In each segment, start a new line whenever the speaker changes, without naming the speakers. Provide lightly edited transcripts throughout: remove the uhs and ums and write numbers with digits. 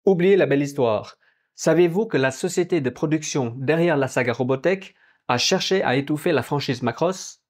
Oubliez la belle histoire. Saviez-vous que la société de production derrière la saga Robotech a cherché à étouffer la franchise Macross?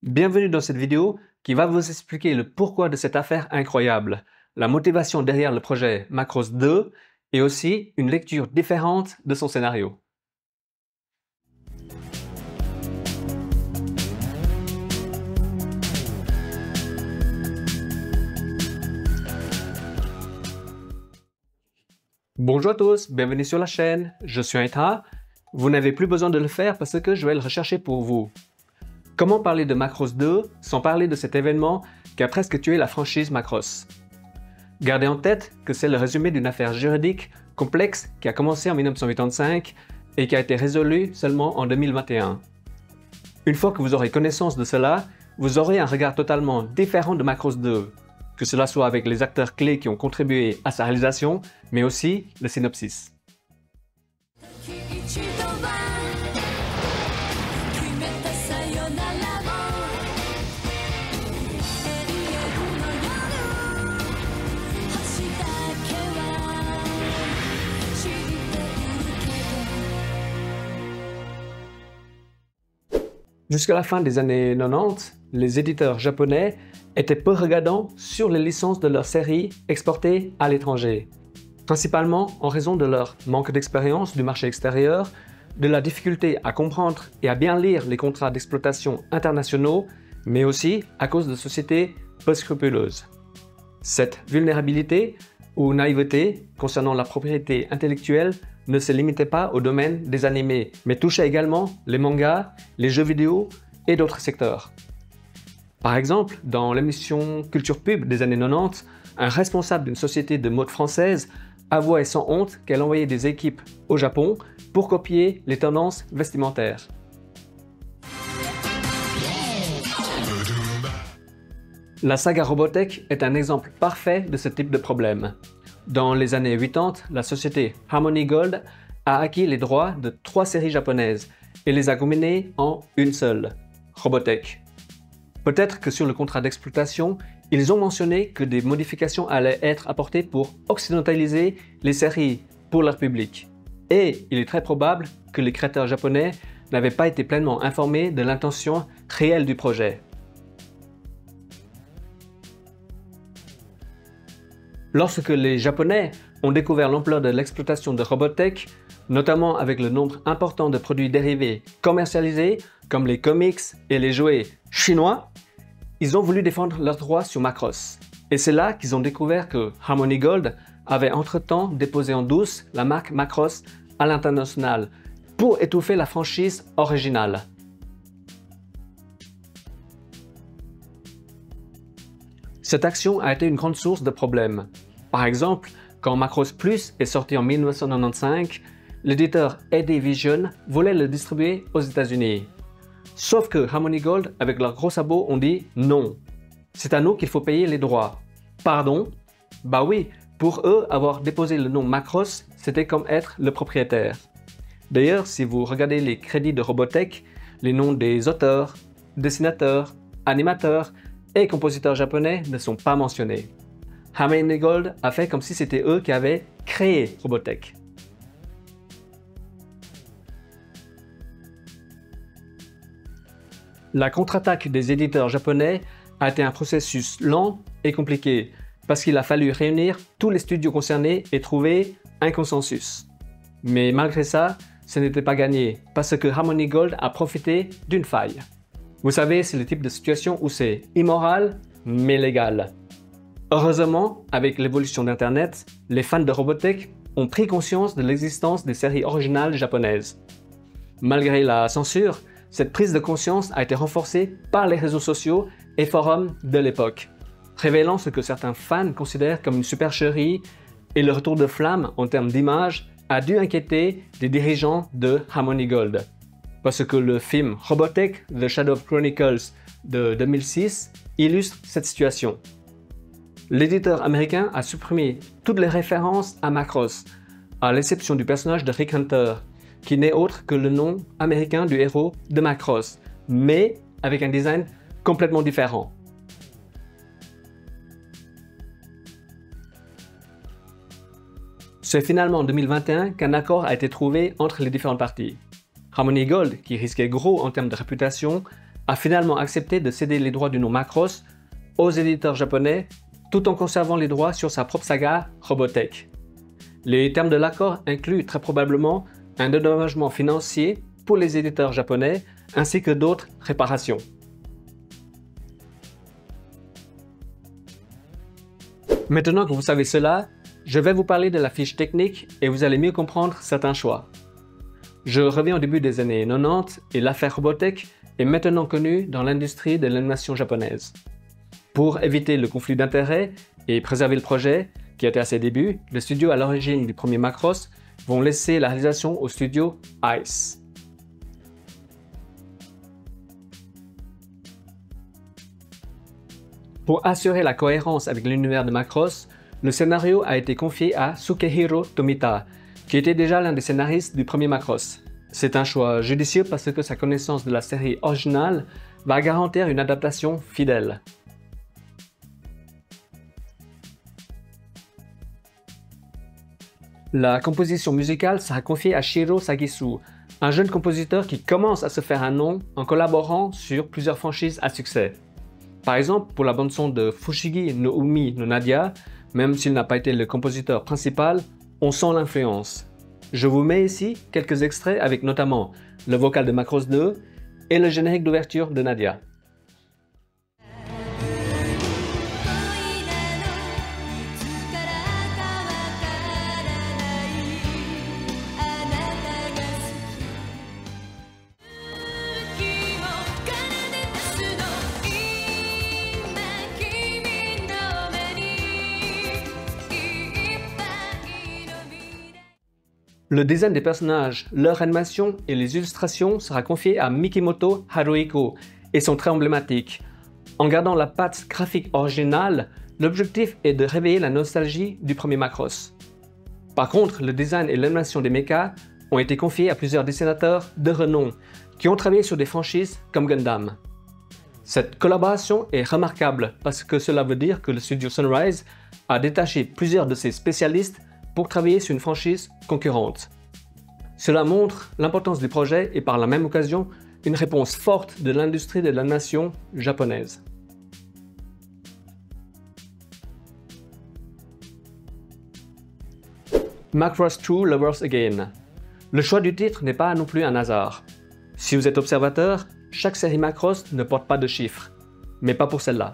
Bienvenue dans cette vidéo qui va vous expliquer le pourquoi de cette affaire incroyable, la motivation derrière le projet Macross 2 et aussi une lecture différente de son scénario. Bonjour à tous, bienvenue sur la chaîne, je suis Aïta. Vous n'avez plus besoin de le faire parce que je vais le rechercher pour vous. Comment parler de Macross 2 sans parler de cet événement qui a presque tué la franchise Macross? Gardez en tête que c'est le résumé d'une affaire juridique complexe qui a commencé en 1985 et qui a été résolue seulement en 2021. Une fois que vous aurez connaissance de cela, vous aurez un regard totalement différent de Macross 2, que cela soit avec les acteurs clés qui ont contribué à sa réalisation, mais aussi le synopsis. Jusqu'à la fin des années 90, les éditeurs japonais étaient peu regardants sur les licences de leurs séries exportées à l'étranger, principalement en raison de leur manque d'expérience du marché extérieur, de la difficulté à comprendre et à bien lire les contrats d'exploitation internationaux, mais aussi à cause de sociétés peu scrupuleuses. Cette vulnérabilité ou naïveté concernant la propriété intellectuelle ne se limitait pas au domaine des animés, mais touchait également les mangas, les jeux vidéo et d'autres secteurs. Par exemple, dans l'émission Culture Pub des années 90, un responsable d'une société de mode française avouait sans honte qu'elle envoyait des équipes au Japon pour copier les tendances vestimentaires. La saga Robotech est un exemple parfait de ce type de problème. Dans les années 80, la société Harmony Gold a acquis les droits de 3 séries japonaises et les a combinées en une seule, Robotech. Peut-être que sur le contrat d'exploitation, ils ont mentionné que des modifications allaient être apportées pour occidentaliser les séries pour leur public. Et il est très probable que les créateurs japonais n'avaient pas été pleinement informés de l'intention réelle du projet. Lorsque les Japonais ont découvert l'ampleur de l'exploitation de Robotech, notamment avec le nombre important de produits dérivés commercialisés comme les comics et les jouets chinois, ils ont voulu défendre leurs droits sur Macross. Et c'est là qu'ils ont découvert que Harmony Gold avait entre-temps déposé en douce la marque Macross à l'international pour étouffer la franchise originale. Cette action a été une grande source de problèmes. Par exemple, quand Macross Plus est sorti en 1995, l'éditeur AD Vision voulait le distribuer aux États-Unis. Sauf que Harmony Gold, avec leurs gros sabots, ont dit non. C'est à nous qu'il faut payer les droits. Pardon? Bah oui, pour eux, avoir déposé le nom Macross, c'était comme être le propriétaire. D'ailleurs, si vous regardez les crédits de Robotech, les noms des auteurs, dessinateurs, animateurs et compositeurs japonais ne sont pas mentionnés. Harmony Gold a fait comme si c'était eux qui avaient créé Robotech. La contre-attaque des éditeurs japonais a été un processus lent et compliqué parce qu'il a fallu réunir tous les studios concernés et trouver un consensus. Mais malgré ça, ce n'était pas gagné parce que Harmony Gold a profité d'une faille. Vous savez, c'est le type de situation où c'est immoral, mais légal. Heureusement, avec l'évolution d'Internet, les fans de Robotech ont pris conscience de l'existence des séries originales japonaises. Malgré la censure, cette prise de conscience a été renforcée par les réseaux sociaux et forums de l'époque, révélant ce que certains fans considèrent comme une supercherie, et le retour de flamme en termes d'image a dû inquiéter les dirigeants de Harmony Gold. Parce que le film Robotech The Shadow Chronicles de 2006 illustre cette situation. L'éditeur américain a supprimé toutes les références à Macross, à l'exception du personnage de Rick Hunter, qui n'est autre que le nom américain du héros de Macross, mais avec un design complètement différent. C'est finalement en 2021 qu'un accord a été trouvé entre les différentes parties. Harmony Gold, qui risquait gros en termes de réputation, a finalement accepté de céder les droits du nom Macross aux éditeurs japonais tout en conservant les droits sur sa propre saga Robotech. Les termes de l'accord incluent très probablement un dédommagement financier pour les éditeurs japonais ainsi que d'autres réparations. Maintenant que vous savez cela, je vais vous parler de la fiche technique et vous allez mieux comprendre certains choix. Je reviens au début des années 90 et l'affaire Robotech est maintenant connue dans l'industrie de l'animation japonaise. Pour éviter le conflit d'intérêts et préserver le projet, qui était à ses débuts, le studio à l'origine du premier Macross vont laisser la réalisation au studio ICE. Pour assurer la cohérence avec l'univers de Macross, le scénario a été confié à Sukehiro Tomita, qui était déjà l'un des scénaristes du premier Macross. C'est un choix judicieux parce que sa connaissance de la série originale va garantir une adaptation fidèle. La composition musicale sera confiée à Shiro Sagisu, un jeune compositeur qui commence à se faire un nom en collaborant sur plusieurs franchises à succès. Par exemple, pour la bande-son de Fushigi no Umi no Nadia, même s'il n'a pas été le compositeur principal, on sent l'influence. Je vous mets ici quelques extraits avec notamment le vocal de Macross 2 et le générique d'ouverture de Nadia. Le design des personnages, leur animation et les illustrations sera confié à Mikimoto Haruhiko et sont très emblématiques. En gardant la patte graphique originale, l'objectif est de réveiller la nostalgie du premier Macross. Par contre, le design et l'animation des mechas ont été confiés à plusieurs dessinateurs de renom qui ont travaillé sur des franchises comme Gundam. Cette collaboration est remarquable parce que cela veut dire que le studio Sunrise a détaché plusieurs de ses spécialistes pour travailler sur une franchise concurrente. Cela montre l'importance du projet et par la même occasion une réponse forte de l'industrie de l'animation japonaise. Macross True Lovers Again. Le choix du titre n'est pas non plus un hasard. Si vous êtes observateur, chaque série Macross ne porte pas de chiffres, mais pas pour celle-là.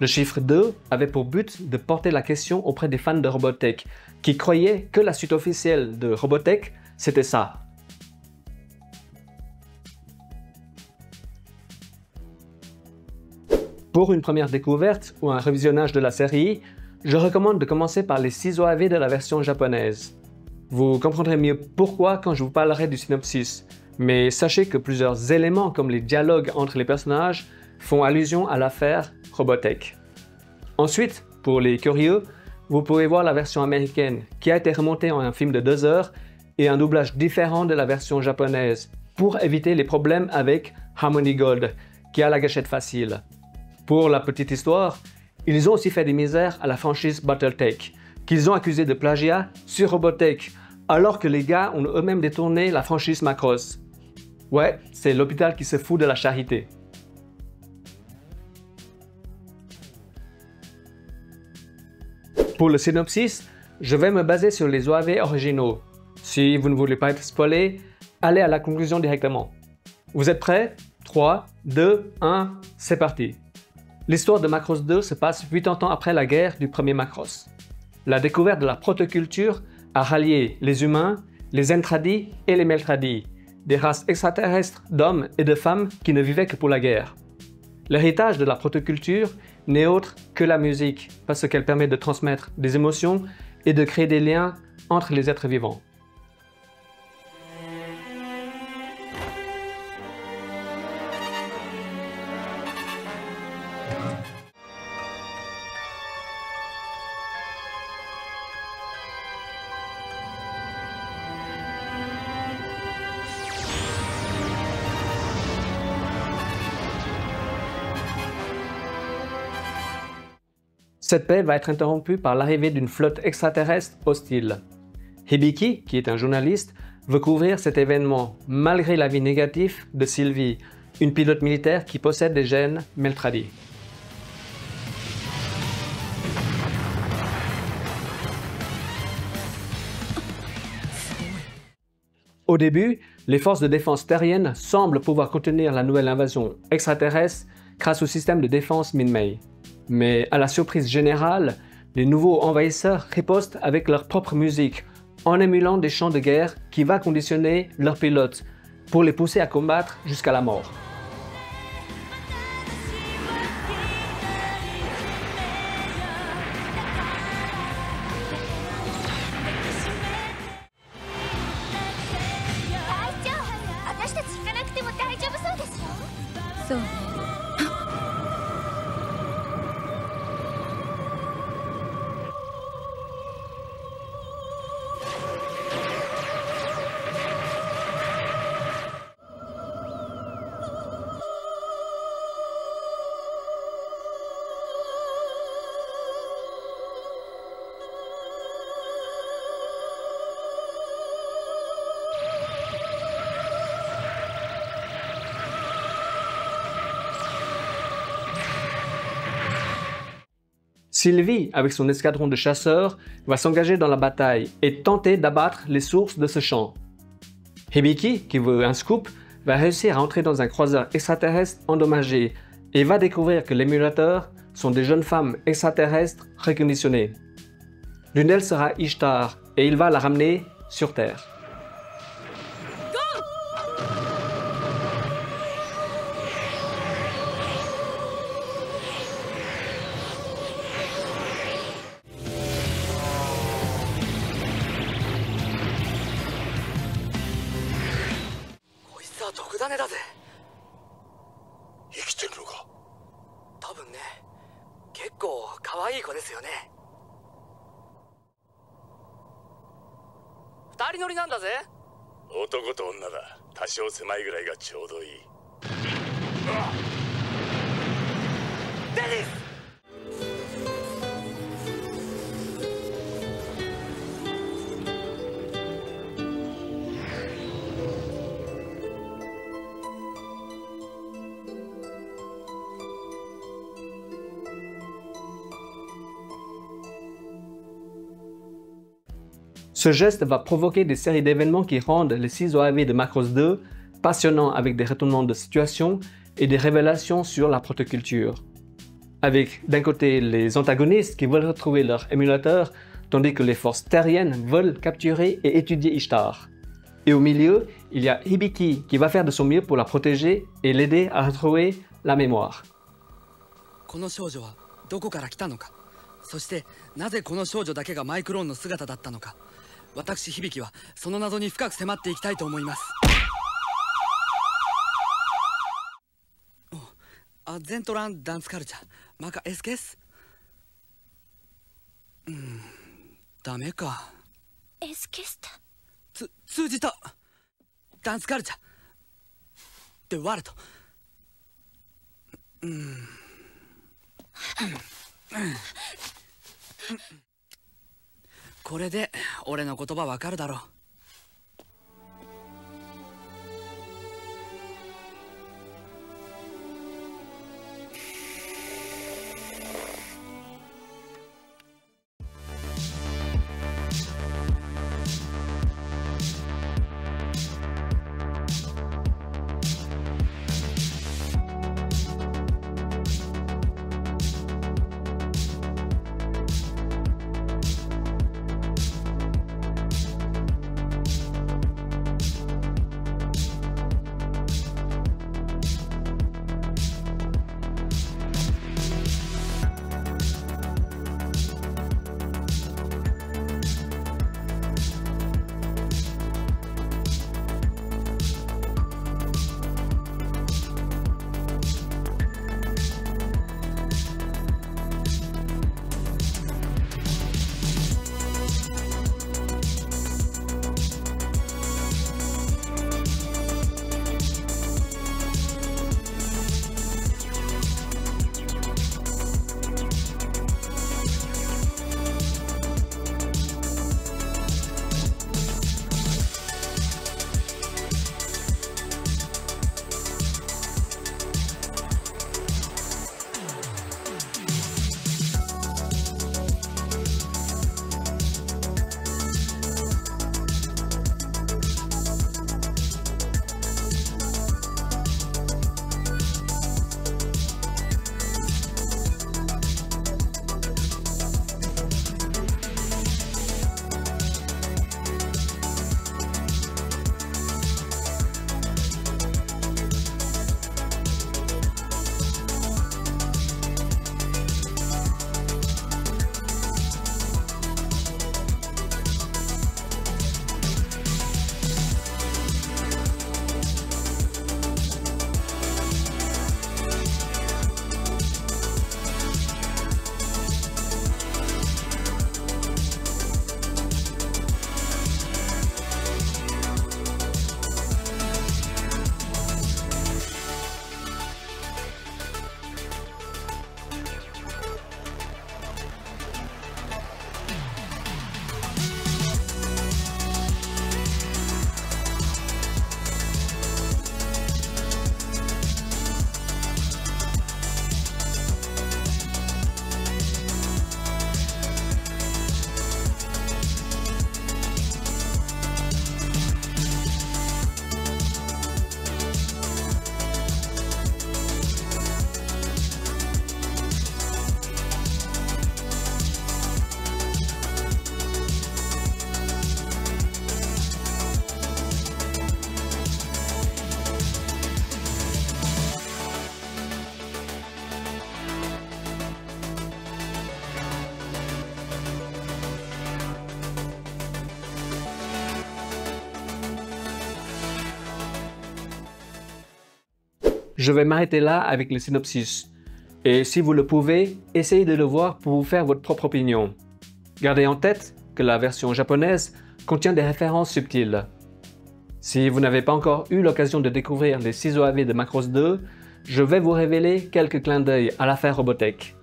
Le chiffre 2 avait pour but de porter la question auprès des fans de Robotech, qui croyaient que la suite officielle de Robotech, c'était ça. Pour une première découverte ou un revisionnage de la série, je recommande de commencer par les 6 OAV de la version japonaise. Vous comprendrez mieux pourquoi quand je vous parlerai du synopsis, mais sachez que plusieurs éléments comme les dialogues entre les personnages font allusion à l'affaire Robotech. Ensuite, pour les curieux, vous pouvez voir la version américaine qui a été remontée en un film de 2 heures et un doublage différent de la version japonaise pour éviter les problèmes avec Harmony Gold qui a la gâchette facile. Pour la petite histoire, ils ont aussi fait des misères à la franchise Battletech qu'ils ont accusé de plagiat sur Robotech alors que les gars ont eux-mêmes détourné la franchise Macross. Ouais, c'est l'hôpital qui se fout de la charité. Pour le synopsis, je vais me baser sur les OAV originaux. Si vous ne voulez pas être spoilé, allez à la conclusion directement. Vous êtes prêts? 3, 2, 1, c'est parti. L'histoire de Macross 2 se passe 80 ans après la guerre du premier Macross. La découverte de la protoculture a rallié les humains, les Entradi et les Meltradi, des races extraterrestres d'hommes et de femmes qui ne vivaient que pour la guerre. L'héritage de la protoculture n'est autre que la musique, parce qu'elle permet de transmettre des émotions et de créer des liens entre les êtres vivants. Cette paix va être interrompue par l'arrivée d'une flotte extraterrestre hostile. Hibiki, qui est un journaliste, veut couvrir cet événement malgré l'avis négatif de Sylvie, une pilote militaire qui possède des gènes Meltradi. Au début, les forces de défense terriennes semblent pouvoir contenir la nouvelle invasion extraterrestre grâce au système de défense Minmay. Mais à la surprise générale, les nouveaux envahisseurs ripostent avec leur propre musique, en émulant des chants de guerre qui va conditionner leurs pilotes pour les pousser à combattre jusqu'à la mort. Sylvie, avec son escadron de chasseurs, va s'engager dans la bataille et tenter d'abattre les sources de ce chant. Hibiki, qui veut un scoop, va réussir à entrer dans un croiseur extraterrestre endommagé et va découvrir que les émulateurs sont des jeunes femmes extraterrestres reconditionnées. L'une d'elles sera Ishtar et il va la ramener sur Terre. Ce geste va provoquer des séries d'événements qui rendent les 6 OAV de Macross 2 passionnants avec des retournements de situation et des révélations sur la protoculture. Avec d'un côté les antagonistes qui veulent retrouver leur émulateur, tandis que les forces terriennes veulent capturer et étudier Ishtar. Et au milieu, il y a Hibiki qui va faire de son mieux pour la protéger et l'aider à retrouver la mémoire.
この少女はどこから来たのか、そしてなぜこの少女だけがマイクローンの姿だったのか、私響はその謎に深く迫っていきたいと思います。ゼントランダンスカルチャーマカエスケス。ダメか。
エスケスタ。
通じた。ダンスカルチャーでワルト。これで俺の言葉わかるだろう。
Je vais m'arrêter là avec le synopsis. Et si vous le pouvez, essayez de le voir pour vous faire votre propre opinion. Gardez en tête que la version japonaise contient des références subtiles. Si vous n'avez pas encore eu l'occasion de découvrir les ciseaux AV de Macross 2, je vais vous révéler quelques clins d'œil à l'affaire Robotech.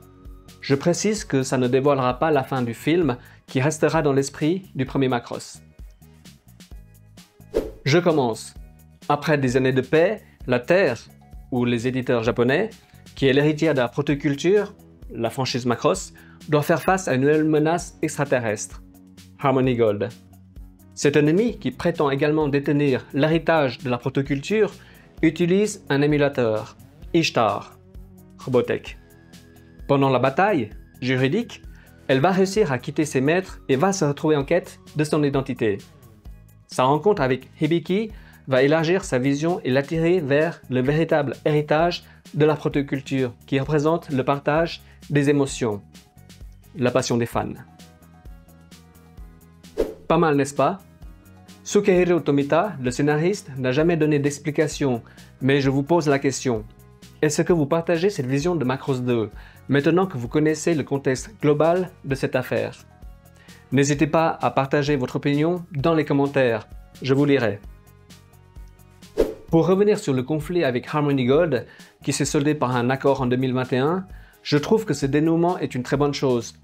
Je précise que ça ne dévoilera pas la fin du film qui restera dans l'esprit du premier Macross. Je commence. Après des années de paix, la Terre, ou les éditeurs japonais, qui est l'héritière de la protoculture, la franchise Macross, doit faire face à une nouvelle menace extraterrestre, Harmony Gold. Cet ennemi, qui prétend également détenir l'héritage de la protoculture, utilise un émulateur, Ishtar, Robotech. Pendant la bataille juridique, elle va réussir à quitter ses maîtres et va se retrouver en quête de son identité. Sa rencontre avec Hibiki va élargir sa vision et l'attirer vers le véritable héritage de la protoculture qui représente le partage des émotions, la passion des fans. Pas mal, n'est-ce pas? Sukehiro Tomita, le scénariste, n'a jamais donné d'explication, mais je vous pose la question. Est-ce que vous partagez cette vision de Macross 2, maintenant que vous connaissez le contexte global de cette affaire? N'hésitez pas à partager votre opinion dans les commentaires, je vous lirai. Pour revenir sur le conflit avec Harmony Gold, qui s'est soldé par un accord en 2021, je trouve que ce dénouement est une très bonne chose.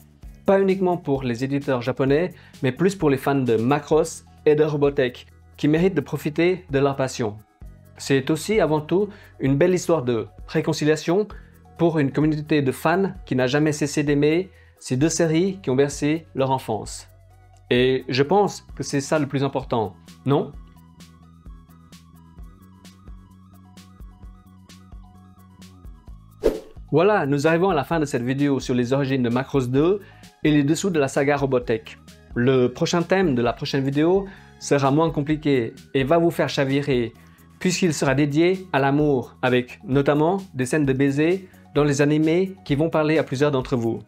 Pas uniquement pour les éditeurs japonais, mais plus pour les fans de Macross et de Robotech, qui méritent de profiter de leur passion. C'est aussi avant tout une belle histoire de réconciliation pour une communauté de fans qui n'a jamais cessé d'aimer ces deux séries qui ont bercé leur enfance. Et je pense que c'est ça le plus important, non? Voilà, nous arrivons à la fin de cette vidéo sur les origines de Macross 2 et les dessous de la saga Robotech. Le prochain thème de la prochaine vidéo sera moins compliqué et va vous faire chavirer, puisqu'il sera dédié à l'amour, avec notamment des scènes de baisers dans les animés qui vont parler à plusieurs d'entre vous.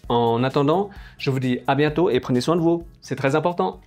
En attendant, je vous dis à bientôt et prenez soin de vous, c'est très important.